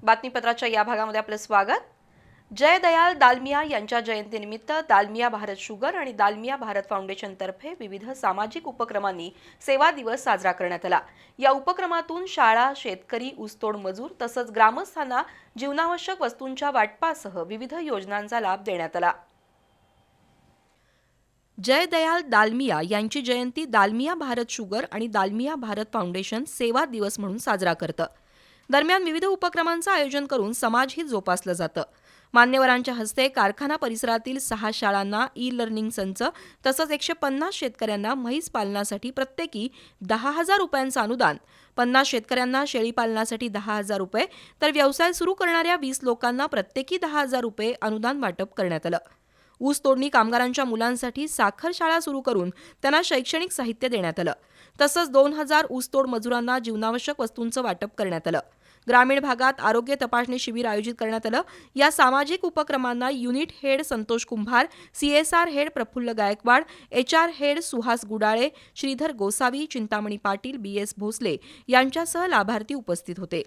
बातमीपत्राच्या या भागामध्ये आपलं स्वागत। जयदयाल दालमिया यांच्या जयंतीनिमित्त दालमिया भारत शुगर आणि दालमिया भारत फाउंडेशन तर्फे विविध सामाजिक उपक्रमांनी सेवा दिवस साजरा करण्यात आला। या उपक्रमातून शाळा, शेतकरी, ऊसतोड मजूर तसंच ग्रामस्थांना जीवनावश्यक वस्तूंच्या वाटपासह विविध योजनांचा लाभ देण्यात आला। जयदयाल दालमिया यांची जयंती दालमिया भारत शुगर आणि दालमिया भारत फाउंडेशन सेवा दिवस म्हणून साजरा करतं। दरम्यान विविध उपक्रमांचं आयोजन करून समाजहित जोपासलं जातं। मान्यवरांच्या हस्ते कारखाना परिसरातील 6 शाळांना ई-लर्निंग संच तसंच 150 शेतकऱ्यांना म्हैस पालनासाठी प्रत्येकी 10,000 रुपयांचं अनुदान, 50 शेतकऱ्यांना शेळी पालनासाठी 10,000 रुपये तर व्यवसाय सुरू करणाऱ्या 20 लोकांना प्रत्येकी 10,000 रुपये अनुदान वाटप करण्यात आलं। ऊस तोडणी कामगारांच्या मुलांसाठी साखर शाळा सुरू करून त्यांना शैक्षणिक साहित्य देण्यात आलं। तसंच 2,000 ऊसतोड मजुरांना जीवनावश्यक वस्तूंचं वाटप करण्यात आलं। ग्रामीण भागात आरोग्य तपासणी शिबिर आयोजित करण्यात आलं। या सामाजिक उपक्रमांना unit head Santosh Kumbhar, CSR head Praful Gaikwad, HR head Suhas Gudale, Shridhar Gosavi, Chintamani Patil, BS Bhosale यांच्यासह लाभार्थी उपस्थित होते।